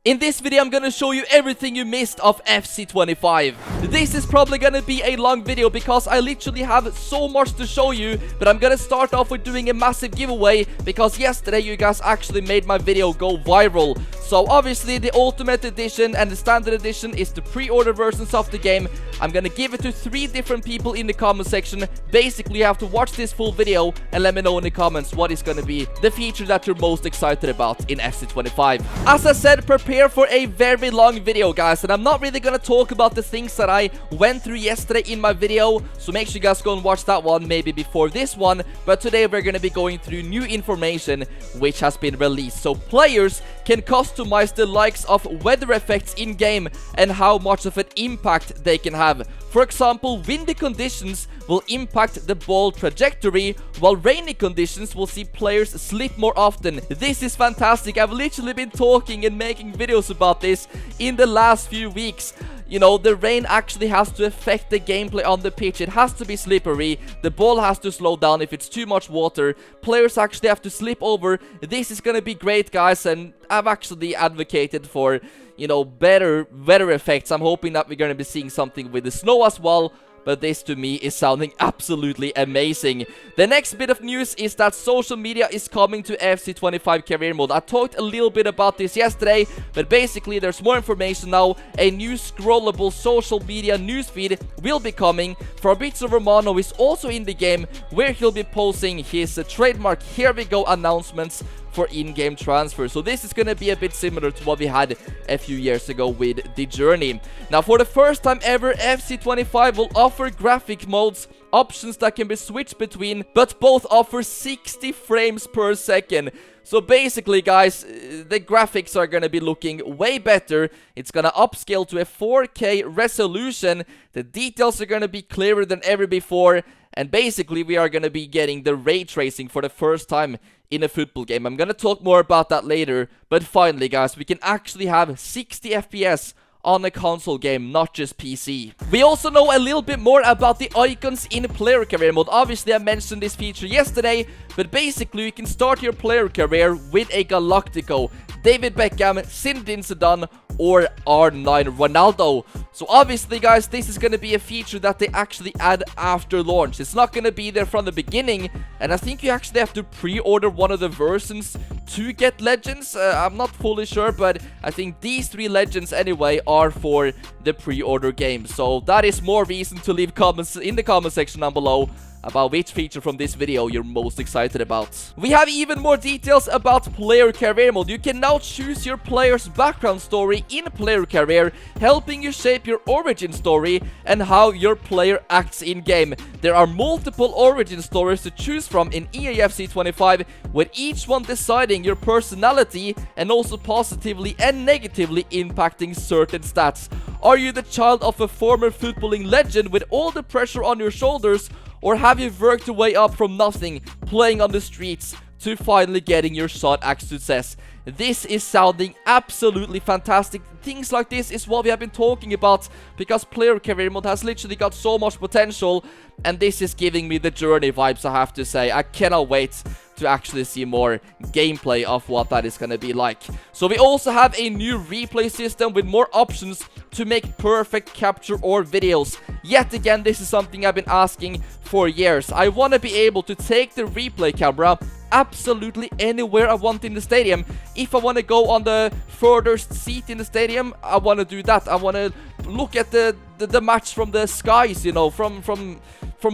In this video, I'm gonna show you everything you missed of FC25. This is probably gonna be a long video because I literally have so much to show you, but I'm gonna start off with doing a massive giveaway because yesterday you guys actually made my video go viral. So obviously the Ultimate Edition and the Standard Edition is the pre-order versions of the game. I'm gonna give it to 3 different people in the comment section. Basically, you have to watch this full video and let me know in the comments what is gonna be the feature that you're most excited about in FC25. As I said, prepare for a very long video, guys, and I'm not really gonna talk about the things that I went through yesterday in my video, so make sure you guys go and watch that one maybe before this one. But today we're gonna be going through new information which has been released, so players can customize the likes of weather effects in game and how much of an impact they can have. For example, windy conditions will impact the ball trajectory, while rainy conditions will see players slip more often. This is fantastic. I've literally been talking and making videos about this in the last few weeks. You know, the rain actually has to affect the gameplay on the pitch. It has to be slippery. The ball has to slow down if it's too much water. Players actually have to slip over. This is gonna be great, guys, and I've actually advocated for, you know, better weather effects. I'm hoping that we're gonna be seeing something with the snow as well. But this to me is sounding absolutely amazing. The next bit of news is that social media is coming to FC25 career mode. I talked a little bit about this yesterday, but basically there's more information now. A new scrollable social media newsfeed will be coming. Fabrizio Romano is also in the game, where he'll be posting his trademark "here we go" announcements for in-game transfer. So this is gonna be a bit similar to what we had a few years ago with the Journey. Now, for the first time ever, FC25 will offer graphic modes, options that can be switched between, but both offer 60 frames per second. So basically, guys, the graphics are gonna be looking way better. It's gonna upscale to a 4K resolution. The details are gonna be clearer than ever before. And basically, we are gonna be getting the ray tracing for the first time in a football game. I'm gonna talk more about that later. But finally, guys, we can actually have 60 FPS on a console game, not just PC. We also know a little bit more about the icons in player career mode. Obviously, I mentioned this feature yesterday, but basically you can start your player career with a Galactico, David Beckham, Zinedine Zidane, or R9 Ronaldo. So obviously, guys, this is going to be a feature that they actually add after launch. It's not going to be there from the beginning, and I think you actually have to pre-order one of the versions to get legends. I'm not fully sure, but I think these 3 legends anyway are for the pre-order game. So that is more reason to leave comments in the comment section down below about which feature from this video you're most excited about. We have even more details about player career mode. You can now choose your player's background story in player career, helping you shape your origin story and how your player acts in game. There are multiple origin stories to choose from in EAFC 25, with each one deciding your personality and also positively and negatively impacting certain stats. Are you the child of a former footballing legend with all the pressure on your shoulders, or have you worked your way up from nothing, playing on the streets, to finally getting your shot at success? This is sounding absolutely fantastic. Things like this is what we have been talking about, because player career mode has literally got so much potential, and this is giving me the Journey vibes, I have to say. I cannot wait to actually see more gameplay of what that is going to be like. So we also have a new replay system with more options to make perfect capture or videos. Yet again, this is something I've been asking for years. I want to be able to take the replay camera absolutely anywhere I want in the stadium. If I want to go on the furthest seat in the stadium, I want to do that. I want to look at the match from the skies, you know, from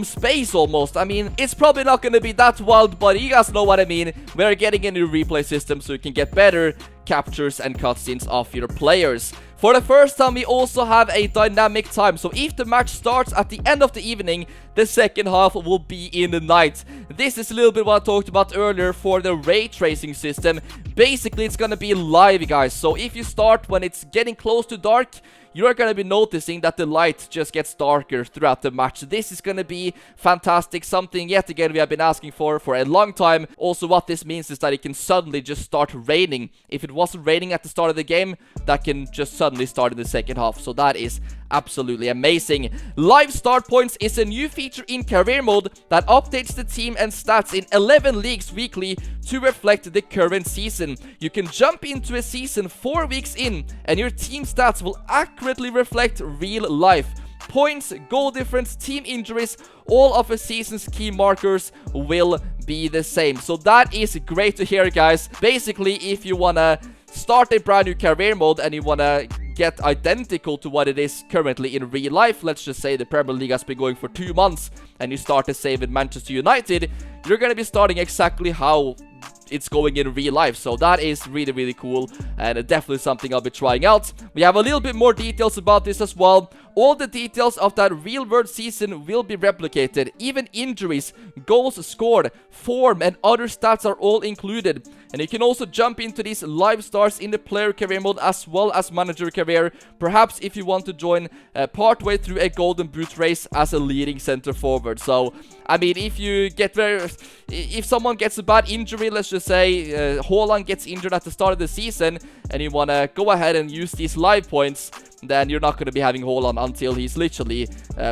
space almost. I mean, it's probably not going to be that wild, but you guys know what I mean. We're getting a new replay system so you can get better captures and cutscenes of your players. For the first time, we also have a dynamic time. So if the match starts at the end of the evening, the second half will be in the night. This is a little bit what I talked about earlier for the ray tracing system. Basically, it's gonna be live, guys. So if you start when it's getting close to dark, you're gonna be noticing that the light just gets darker throughout the match. This is gonna be fantastic, something yet again we have been asking for a long time. Also, what this means is that it can suddenly just start raining if it wasn't raining at the start of the game, that can just suddenly start in the second half. So that is absolutely amazing. Live start points is a new feature in career mode that updates the team and stats in 11 leagues weekly to reflect the current season. You can jump into a season 4 weeks in and your team stats will accurately reflect real life. Points, goal difference, team injuries, all of a season's key markers will be the same. So that is great to hear, guys. Basically, if you wanna start a brand new career mode and you wanna get identical to what it is currently in real life, let's just say the Premier League has been going for 2 months and you start a save in Manchester United, you're gonna be starting exactly how it's going in real life. So that is really, really cool and definitely something I'll be trying out. We have a little bit more details about this as well. All the details of that real world season will be replicated. Even injuries, goals scored, form and other stats are all included. And you can also jump into these live stars in the player career mode as well as manager career. Perhaps if you want to join partway through a golden boot race as a leading center forward. So I mean, if someone gets a bad injury, let's just say Haaland gets injured at the start of the season and you want to go ahead and use these live points, then you're not going to be having Haaland until he's literally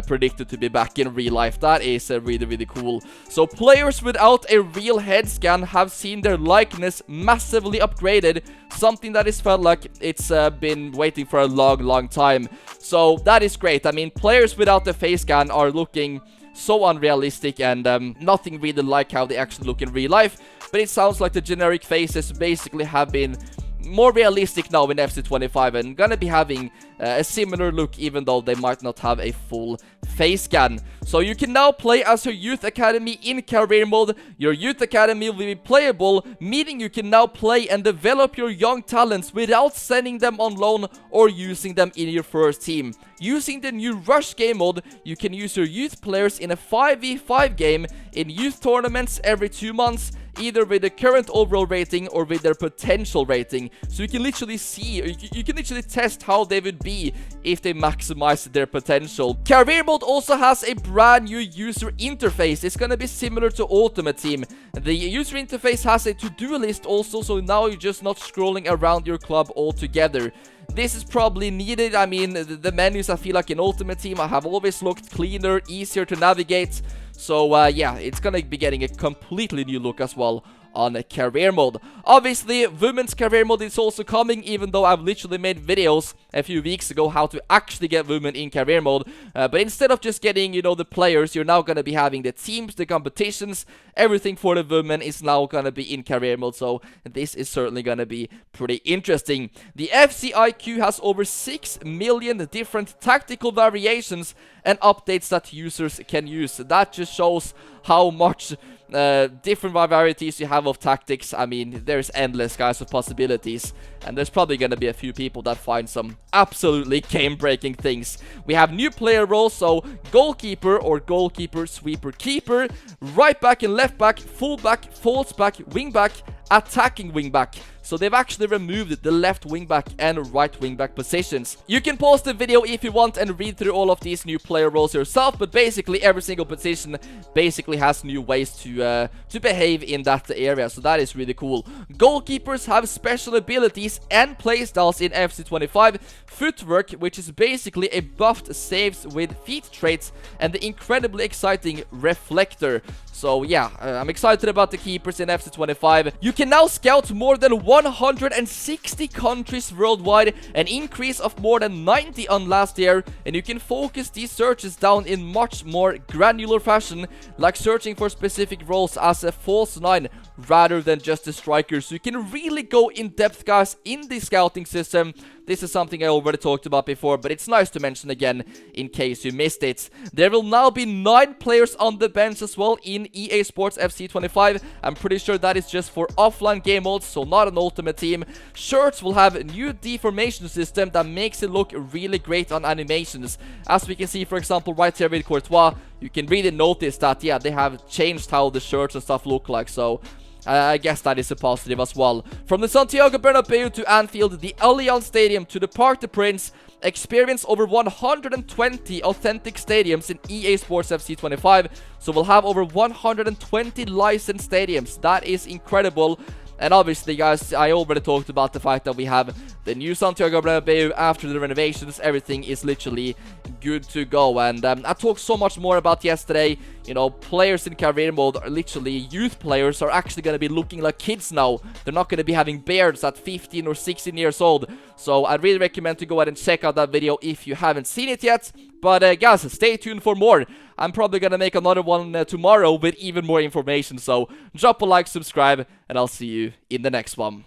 predicted to be back in real life. That is really, really cool. So players without a real head scan have seen their likeness massively upgraded, something that is felt like it's been waiting for a long time. So that is great. I mean, players without the face scan are looking so unrealistic and nothing really like how they actually look in real life, but it sounds like the generic faces basically have been more realistic now in FC25 and gonna be having a similar look, even though they might not have a full face scan. So you can now play as your youth academy in career mode. Your youth academy will be playable, meaning you can now play and develop your young talents without sending them on loan or using them in your first team. Using the new Rush game mode, you can use your youth players in a 5v5 game in youth tournaments every 2 months, either with the current overall rating or with their potential rating. So you can literally see, you can literally test how they would be if they maximize their potential. Career mode also has a brand new user interface. It's gonna be similar to Ultimate Team. The user interface has a to-do list also, so now you're just not scrolling around your club altogether. This is probably needed. I mean, the menus, I feel like in Ultimate Team have always looked cleaner, easier to navigate. So yeah, it's gonna be getting a completely new look as well on career mode. Obviously, women's career mode is also coming, even though I've literally made videos a few weeks ago how to actually get women in career mode. But instead of just getting, you know, the players, you're now gonna be having the teams, the competitions, everything for the women is now gonna be in career mode. So this is certainly gonna be pretty interesting. The FCIQ has over 6 million different tactical variations and updates that users can use. That just shows how much different varieties you have of tactics. I mean, there's endless, guys, of possibilities, and there's probably gonna be a few people that find some absolutely game-breaking things. We have new player roles, so goalkeeper or goalkeeper, sweeper, keeper, right back and left back, full back, false back, wing back, attacking wing back. So they've actually removed the left wing back and right wing back positions. You can pause the video if you want and read through all of these new player roles yourself, but basically every single position basically has new ways to behave in that area, so that is really cool. Goalkeepers have special abilities and playstyles in FC25. Footwork, which is basically a buffed saves with feet traits, and the incredibly exciting reflector. So yeah, I'm excited about the keepers in FC25. You can now scout more than 160 countries worldwide, an increase of more than 90 on last year, and you can focus these searches down in much more granular fashion, like searching for specific roles as a false 9 rather than just a striker. So you can really go in depth, guys, in the scouting system. This is something I already talked about before, but it's nice to mention again in case you missed it. There will now be 9 players on the bench as well in EA Sports FC25. I'm pretty sure that is just for offline game modes, so not an Ultimate Team. Shirts will have a new deformation system that makes it look really great on animations. As we can see, for example, right here with Courtois, you can really notice that, yeah, they have changed how the shirts and stuff look like, so I guess that is a positive as well. From the Santiago Bernabeu to Anfield, the Allianz Stadium to the Parc des Princes, experience over 120 authentic stadiums in EA Sports FC25. So we'll have over 120 licensed stadiums. That is incredible. And obviously, guys, I already talked about the fact that we have the new Santiago Bernabeu after the renovations. Everything is literally good to go. And I talked so much more about yesterday. You know, players in career mode are literally youth players are actually going to be looking like kids now. They're not going to be having beards at 15 or 16 years old. So I'd really recommend to go ahead and check out that video if you haven't seen it yet. But guys, stay tuned for more. I'm probably gonna make another one tomorrow with even more information. So drop a like, subscribe, and I'll see you in the next one.